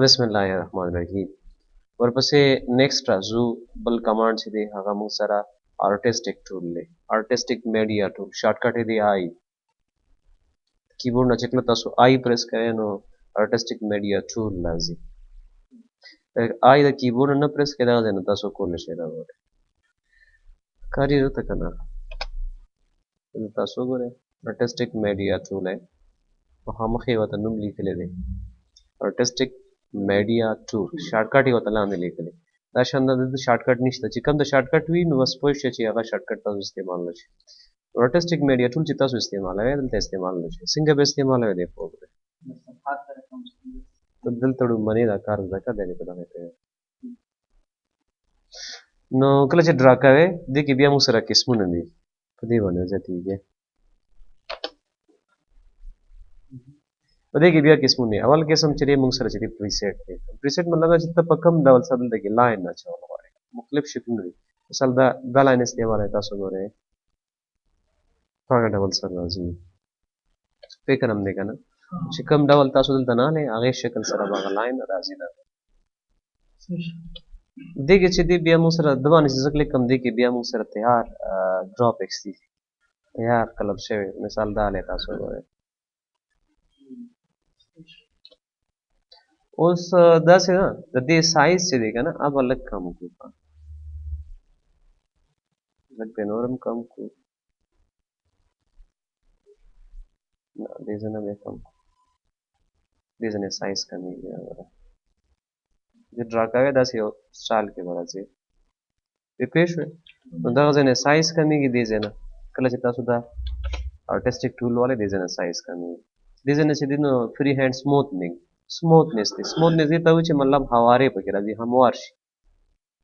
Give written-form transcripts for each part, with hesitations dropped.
بسم الله الرحمن الرحیم. ورپسې نیکسټ راځو بل کمانډ چې دی هغه موږ سره آرټسټیک ټول دی. آرټسټیک میډیا ټول شارټ کټ دی آی. کیبورډ نه چې کله تاسو آی پریس کوئ نو آرټسټیک میډیا ټول راځي. آی د کیبورډ نه پریس کړئ دغه ځای نه تاسو کولی شئ راوړئ. کاري درته که نه تاسو وګورئ آرټسټیک میډیا ټول دی مخامخ یې ورته نوم لیکلی دی آرټسټیک میډیا ټول شارټ کټ یې ورته لاندې لیکلی دا شان د شارټ کټ نشته چې کوم د شارټ کټ وي نو بس پوه شئ چې هغه شارټ کټ تاسو استعمال نه شي. آرټسټیک میډیا ټول چې تاسو استعمالوئ دلته استعمال نه شي. څنګه به استعمالوئ دی خو وګورئ دلته ډومبنې دا کار زده کړه دی په دغه کوي نو کله چې ډرا کوئ دې کې بیا موږ سره قسمونه دي په دې باندې زیاتېږي په دې کې بیا قسمونه دي. اول قسم چې دی موږ سره چې دی پریسیټ دی. پریسیټ مطلب دا چې ته په کوم ډول سره دلته کې لاین اچول غواړې مختلف شکلونه دي. مثال دا لاین استعمالوئ تاسو ګورئ په هغه ډول سره راځي فکر هم دی که نه چې کوم ډول تاسو دلته نه هلئ هغې شکل سره به هغه لاین راځي دې کې چې دی بیا موږ سره د باندې چې زه کلیک کوم دې کې بیا موږ سره تیار ګرافیکس دي تیار کلر شوی مثال دا هلئ تاسو ګورئ اوس داسې نه د دې سایز چې دی که نه هغه به لږ کم کړو لږ به نور هم کم کړو نه دې ځای نه بیا کم کړو دې ځای نه سایز کمیږي چې ډرا کوئ داسې یو سټایل کې به راځي پرې پوه شوې نو دغه ځای نه سایز کمیږي دې ځای نه کله چې تاسو دا آرټسټیک ټول والئ دې ځای نه سایز کمیږي دې ځای نه چې دی نو فری هینډ سموتنس دی سموتنس دې ته وایي چې مطلب هوارې پکې راځي هموار شي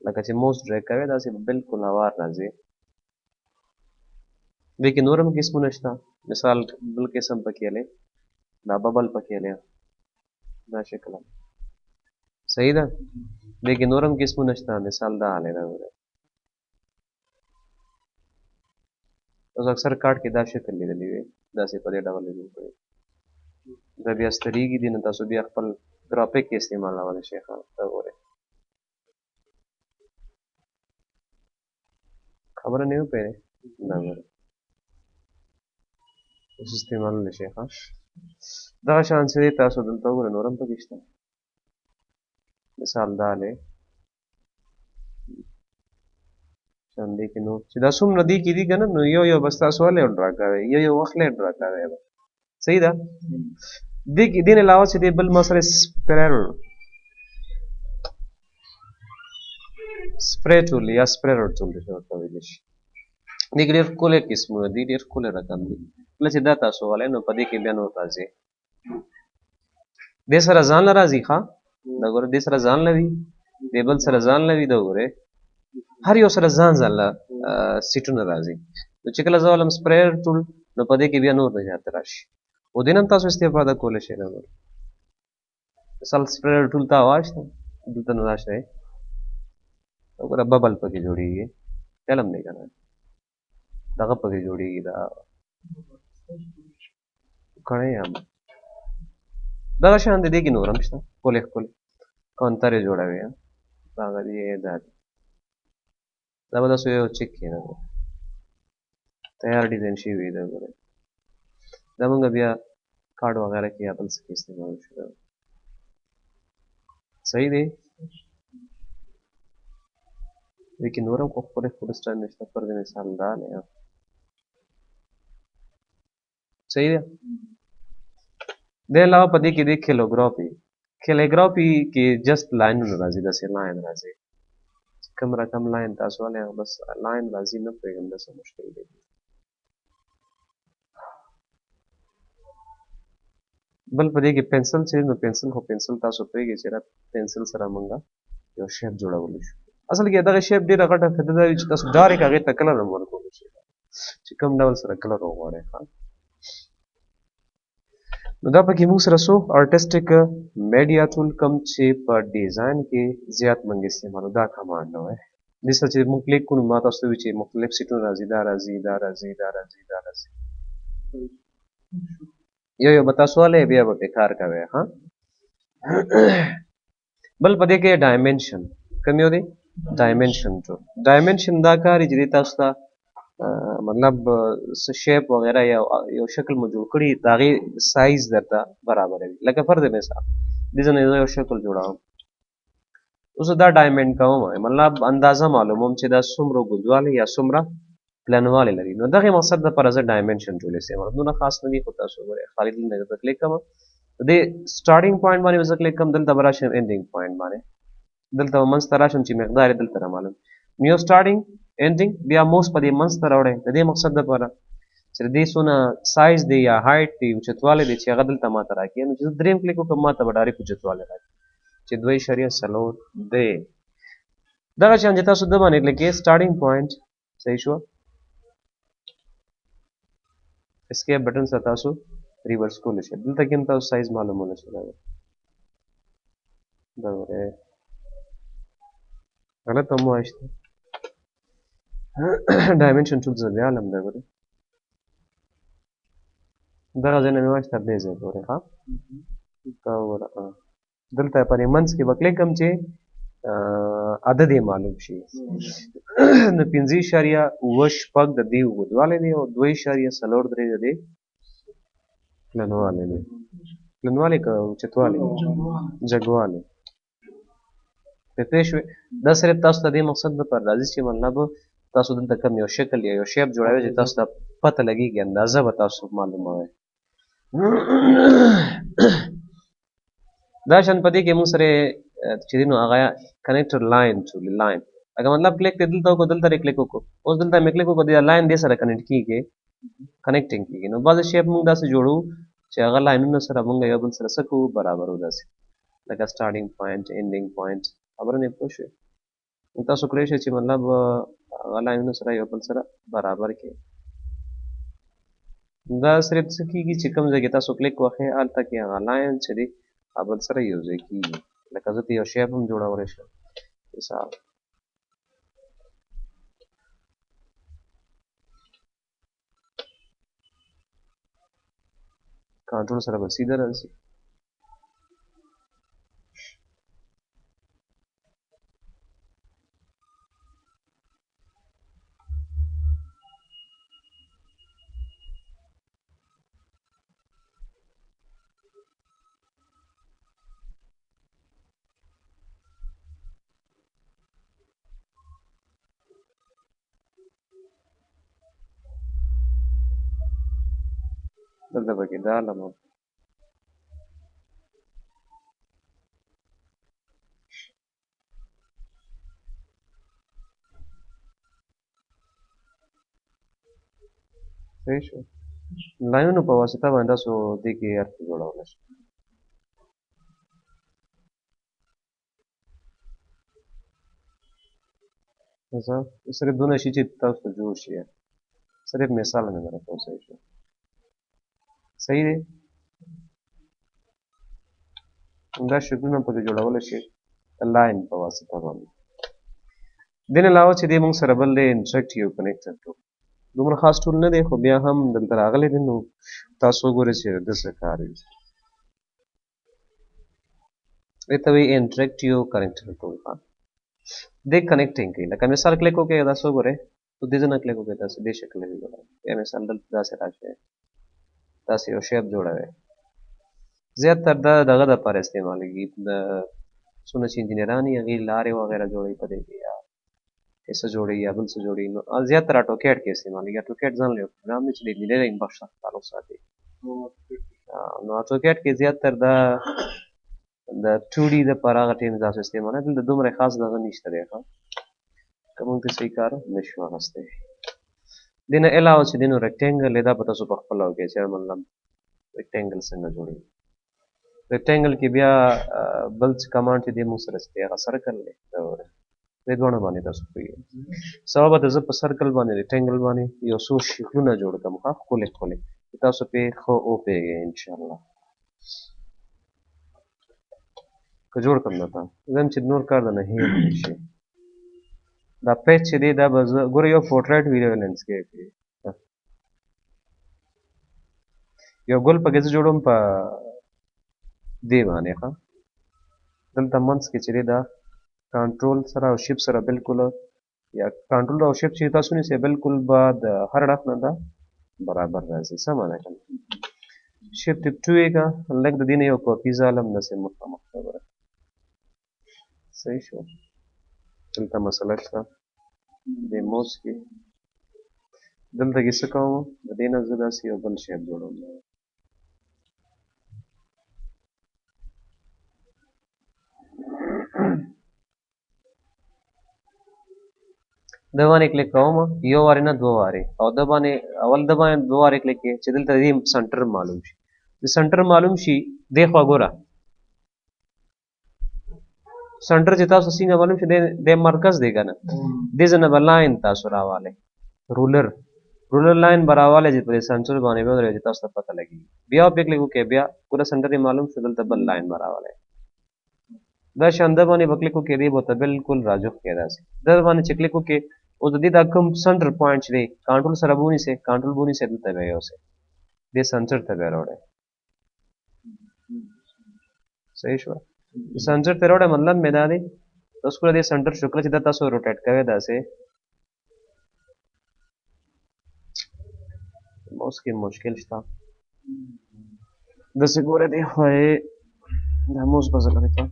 لکه چې موس ډریګ کوئ داسې به بلکل هوار راځي. دې کې نور هم قسمونه شته مثال بل قسم پکې هلئ دا ببل پکې هلئ دا شکل صحیح ده دې کې نور هم قسمونه شته مثال دا هلئ دا ګورئ تاسو اکثر کارډ کې دا شکل لیدلی وي داسې په دې ډول لیدل کړی دا بیا ستریږي دي نو تاسو بیا خپل ګرافیک کې استعمالولی شئ دا ګورئ خبره نه وپوهېدئ دا ګورئ اوس استعمالولی شئ دغه شان چې دی تاسو دلته وګورئ نور هم پکې شته مثال دا هلئ شان دی کې نور چې دا څومره دې کې دي که نه نو یو یو بس تاسو هلئ او ډرا کوئ یو وخت له ډرا کوئ صحیح ده دې نه علاوه چې دی بل ما سره سپری ټول یا سپریډر ټول ورته ویلی شي دې کې ډېر ښکلی قسمونه دي ډېر ښکلی رقم دي کله چې دا تاسو والئ نو په دې کې بیا نور راځي دې سره ځان له راځي ښه دا ګوره دې سره ځان له وي دې بل سره ځان له وي دا ګورئ هر یو سره ځان له سیټونه راځي نو چې کله زه والم سپریډر ټول نو په دې کې بیا نور زیاته راشي او دې نه هم تاسو استفاده کولی شئ مثال سپریډر ټول ته هوا شته دلته نه راشئ وګوره ببل پکې جوړېږي خیال هم دی که نه دغه پکې جوړېږي دا کڼی هم دغه شان د دې کې نور هم شته ښکلې ښکلې کونتر یې جوړوي هغه دې دا دی دا به تاسو یو چک کښېنه تیار ډیزاین شوي وي دا ګورئ دا مونږ بیا کارډ وغیره کې یا بل څه کې استعمال شو صحیح دی دې کې نور هم خو ښکلې ښکلې سټایل شته پر دې مثال دا دی صحیح ده دې علاوه په دې کې دی کیلیګرافي کې جست لاینونه راځي داسې لاین راځي کوم رقم لاین تاسو والئ بس لاین راځي نه پوهېږم داسې مشکل دی بل په دې کې پنسل چې نو پنسل تاسو پوهېږئ چې پنسل سره موږ یو شیپ جوړولی شو اصل کې دغه شیپ ډېره غټه فایده دا وي چې تاسو ډایرکټ هغې ته کلر هم ورکولی شئ چې کوم ډول سره کلر وغواړئ نو دا پکې موږ سره څو آرټسټیک میډیا ټول کوم چې په ډیزاین کې زیات موږ استعمالو دا کمانډ نه وایي دې سره چې موږ کلیک کړو ما تاسو ته وایي چې مختلف سیټونه راځي دا راځي دا راځي دا راځي دا راځي یو یو به تاسو والئ بیا به پرې کار کوئ بل په دې کې ډایمنشن کوم یو دی ډایمنشن دا کار چې تاسو ته مطلب شیپ وغیرہ یو شکل مو جوړ کړي دا غي سایز درته برابروي لکه فرض مثال دې ځنه یو شکل جوړاو اوس دا ډایمنډ کوم مطلب اندازه معلوموم چې دا څومره ګودواله یا څومره پلانواله لري نو دغه مقصد د پر از ډایمنشن جوړې سي نو خاص نه دي خو تاسو غواړئ خالد نه کلیک کوم د سٹارټینګ پوینټ باندې وځ کلیک کوم دلته براشم انډینګ پوینټ باندې دلته منځ ته راشم چې مقدار دلته را معلوم نیو سٹارټینګ انډینګ بیا موس په دې منځ ته راوړئ د دې مقصد لپاره چې دې سونه سایز دی یا هایټ دی اوچتواله دی چې هغه دلته ماته راکړي نو چې دریم کلیک وکړم ماته به ډایرکټ اوچتواله راکړي چې 2.4 دی دغه شان چې تاسو د باندې کلیک کې سٹارټینګ پوینټ صحیح شو اسکیپ بٹن سره تاسو ریورس کول شي دلته کې هم تاسو سایز معلومونه شي دا وره غلط هم واشته ډایمنشن ټول ځای عالم دا وره دا ځنه مې واشته به زه وره ها دا وره دلته پرې منځ کې وکړم کوم چې عدد یې معلوم شي نو 5.8 شپږ د دې وګدواله دی او 2.4 د دې پلنواله که چتواله جګواله په پېښه دا صرف تاسو ته د مقصد لپاره راځي چې مطلب تاسو دلته کوم یو شکل یا یو شیپ جوړوي چې تاسو ته پته لګيږي اندازه به تاسو معلومه وي دا شان پدې کې موږ سره چې نو هغه کنیکټر لاین ټو لاین اګه مطلب کلیک دلته کو دلته کلیک وکړو اوس دلته مې کلیک وکړو دا لاین دې سره کنیکټ کیږي کنیکټینګ کیږي نو بعض شیپ موږ داسې جوړو چې هغه لاینونه سره موږ یو بل سره سکو برابر وداسي لکه سٹارټینګ پوینټ انډینګ پوینټ خبره نه پوښي تاسو کولای شئ چې مطلب هغه لاینونه سره یو بل سره برابر کړئ دا صرف څه کیږي چې کوم ځای کې تاسو کلیک وکړئ الته کې هغه لاین چې دی بل سره یو ځای کیږي لکه زه یو شیپ هم جوړولی شم مثال کنټرول سره به سیده راځي دلته پکې دا علم صحیح شو لاینونو په واسطه باندې تاسو دې کې ارت جوړولی شئ صرف دونه شي چې تاسو جوړ شي صرف مثال مې درته صحیح شو صحیح دی دا شکلونه پکې جوړولی شي لاین په واسطه باندې دې نه علاوه چې دې موږ سره بل دی انټرکټیو کنیکټر ټول دومره خاص ټول نه دی خو بیا هم دلته راغلی دی نو تاسو وګورئ چې د څه کار وي دې ته وایي انټرکټیو کنیکټر ټول دې کنیکټینګ کوي لکه مثال کلیک وکړئ تاسو وګورئ تو دې ځای نه کلیک وکړئ تاسو دې شکل وي یا مثال دلته داسې راشئ تاسو یو شیپ جوړوئ زیاتره دا دغه دپاره استعمالېږي د څونه چې انجینران یې هغې لارې وغیره جوړوي په دې کې یا څه جوړوي یا بل څه جوړوي نو زیاتره اټوکیډ کې استعمالېږي اټوکیډ ځان له یو پروګرام دی چې د انجینرینګ بخش سره تعلق ساتي نو اټوکیډ کې زیاتره دا د 2D دپاره هغه ټیم تاسو استعمالوي دلته دومره خاص دغه نشته دی ښه که موږ ته صحیح کار نه شو اخیستی دې نه علاوه چې دی نو ریکټینګل دی دا به تاسو په خپله وکړئ چې مطلب ریکټینګل څنګه جوړېږي ریکټینګل کې بیا بل څه کمانډ چې دی موږ سره شته هغه سرکل دی دې دواړو باندې تاسو پوهېږئ سبا به زه په سرکل باندې ریکټینګل باندې یو څو شکلونه جوړ کړم ښه ښکلې ښکلې چې تاسو پرې ښه وپوهېږئ انشاءالله که جوړ کړم درته زه چې نور کار درنه هېر نه شي دا پیج چې دی دا به زه ګوره یو پورټریټ ویډیو لینډسکیپ دی یو ګل پکې زه جوړوم په دې باندې ښه دلته منځ کې چې دی دا کنټرول سره او شیپ سره بالکل یا کنټرول او شیپ چې تاسو نیسئ بالکل به د هر اړخ نه دا برابر راځي سمه ده که نه شیفټ ټیپ 2 یې که لږ د دې نه یو کاپي ځالم داسې مخامخ خبره صحیح شو دلته مسله شته دې موس کې دلته کې څه کوم د دې نه زه داسې یو بل شیپ جوړوم د باندې کلیک کوم یو وارې نه دوه وارې او د باندې اول د باندې دوه وارې کلیک کې چې دلته دې سنټر معلوم شي د سنټر معلوم شي دې خوا ګوره سنټر چې تاسو څنګه معلوم شي د مرکز دی که نه دې ځای نه به لاین تاسو راوالی رولر لاین به راوالی چې په دې سنټر باندې به ودرېږي چې تاسو ته پته لګي بیا پې کلیک وکړئ بیا پوره سنټر یې معلوم شو دلته بل لاین به راوالی دا شان د باندې به کلیک وکړئ دې به ورته بالکل راجوخ کړئ داسې د باندې چې کلیک وکړئ اوس د دې دا کوم سنټر پوینټ چې دی کنټرول سره به ونیسئ کنټرول به ونیسئ دلته به یې یوسئ دې سنټر ته به یې راوړئ صحیح شوه د سنټر ته راوړئ مطلب مې دا دی اوس کله دې سنټر شو کله چې دا تاسو روټیټ کوئ داسې اوس کې مشکل شته داسې ګورئ دې خوا یې دا موس به زه لرې کړم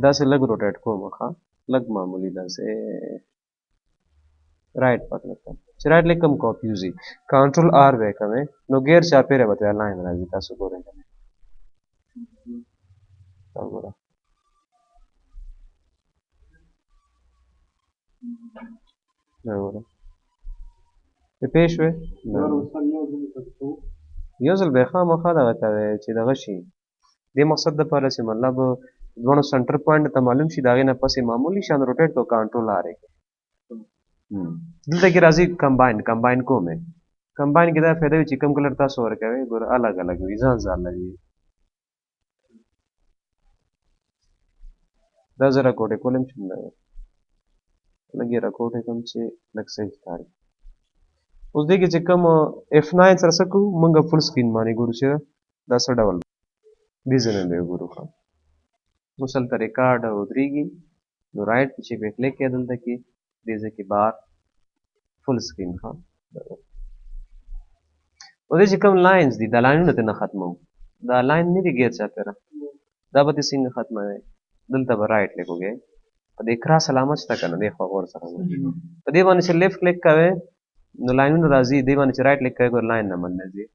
داسې لږ روټیټ کوم ښه لږ معمولي داسې رائټ پکړه کړم چې رائټ لیکم کاپي وځي کنټرول آر به کوئ نو غیر چاپېره به ته لاین راځي تاسو ګورئ دا ګوره دا ګوره ته پوه شوې یو ځل به یې خامخا دغه کوې چې دغه شي دې مقصد دپاره چې مطلب دواړو سنټر پوینټ ته معلوم شي د هغې نه پسې معمولي شان روټیټ کو کنټرول آر یې دلته کې راځي کمباین کوم کمباین کې دا فایده وي چې کوم کلر تاسو ورکوئ ګوره الګ الګ وي ځان لګي دا زه راکوټې کولم چې لږ یې راکوټې کړم چې لږ صحیح ښکاري اوس دې کې چې کوم F9 سره څه کوو موږ فل سکرین باندې ګورو چې دا څه ډول دې ځای نه به یې ګورو ښه اوس هلته ریکارډ ودرېږي نو رایټ چې به یې کلیک کړئ دلته کې دې ځای کې بار فل سکرین ښه او دې چې کوم لاینز دي دا لاینونه ته نه ختموو دا لاین نه دي غیر چاپېره دا به دې څنګه ختموئ دلته به رایټ کلیک وکړئ په دې کراس علامت شته که نه دې خوا غور سره په دې باندې چې لیفټ کلیک کوئ نو لاینونه راځي دې باندې چې رایټ کلیک کوئ ګوره لاین نه منځ نه ځي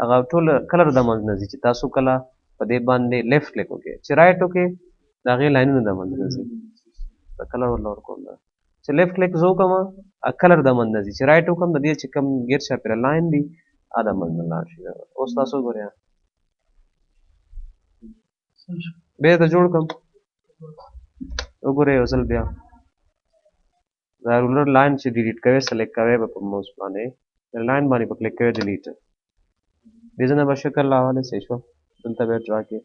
هغه ټول کلر د منځ نه ځي چې تاسو کله په دې باندې لیفټ کلیک وکړئ چې رایټ وکړئ د هغې لاینونه د منځ نه ځي د کلر ورله ورکوم چې لیفټ کلیک زه وکړم کلر د منځ نه ځي چې رایټ وکړم د دې چې کوم غیر چاپېره لاین دي هغه د منځ نه لاړ شي اوس تاسو ګورئ بیا یې ته جوړ کړم وګورئ یو ځل بیا دا رولر لاین چې ډیلیټ کوئ سلیکټ کوئ به په موس باندې لاین باندې به کلیک کوئ ډیلیټ دې ځای نه به شکل راوالی صحیح شوه دلته به یې ډرا کړئ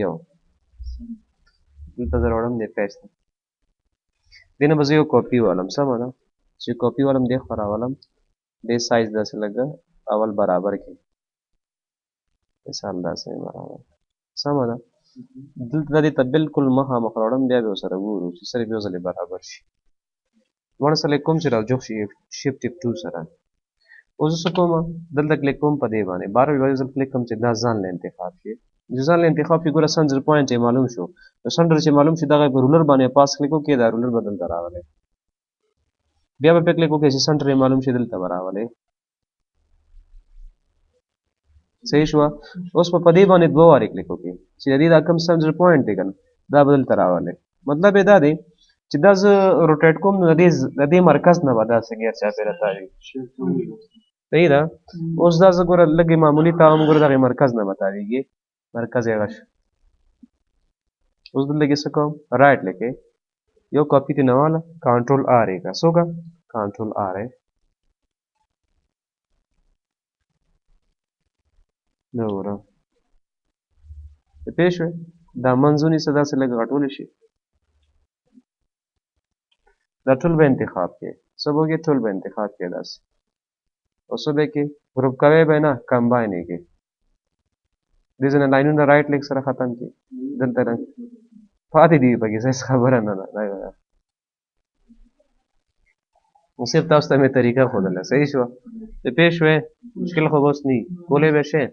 یو دلته زه راوړم دې پیسټ دې نه به زه یو کاپي والم سمه ده چې کاپي والم دې خوا راولم دې سایز داسې لږه اول برابر کړئ مثال داسې برابر سمه ده دلته دې ته بالکل مخامخ راوړم بیا به ورسره ګورو چې صرف یو ځلې برابر شي دواړه سره کوم چې راجوخ شي شیفټ ټیپ 2 سره اوس زه څه کوم دلته کلیک کوم په دې باندې بار یو ځل کلیک کوم چې دا ځان له انتخاب شي چې ځان له انتخاب شي ګوره سنټر پوینټ یې معلوم شو نو سنټر چې معلوم شي دغه په رولر باندې پاس کلیک وکړئ دا رولر به دلته راغلی بیا به پې کلیک وکړئ چې سنټر یې معلوم شي دلته به راغلی صحیح شوه اوس په دې باندې دوه وارې کلیک وکړئ چې د دې دا کوم سنټر پوینټ دی که نه دا به دلته راغلی مطلب یې دا دی چې دا زه روټیټ کوم نو د دې مرکز نه به داسې غیر چاپېره تاوي صحیح ده اوس دا زه ګوره لږې معمولي تاوم ګوره دغې مرکز نه به تاویږي مرکز یې هغه شو اوس دلته کې څه کوم رایټ لیکئ یو کاپي ترې نه واله کنټرول آر یې کړه څه وکړه کنټرول آر یې نو ګوره پوه شوې دا منځ ونیسه داسې لږ غټولی شي دا ټول به انتخاب کړئ څه به وکړئ ټول به انتخاب کړئ داسې او څه به یې کړئ ګروپ کوئ به یې نه کمباین یې کړئ دې ځنه لاینونه رائټ لیک سره ختم کی دلته نه پاتې دی پکې څه خبره نه ده صرف تاسو ته مې طریقه ښودله صحیح شو ته پېښ شوې مشکل خو اوس نه کولای به شي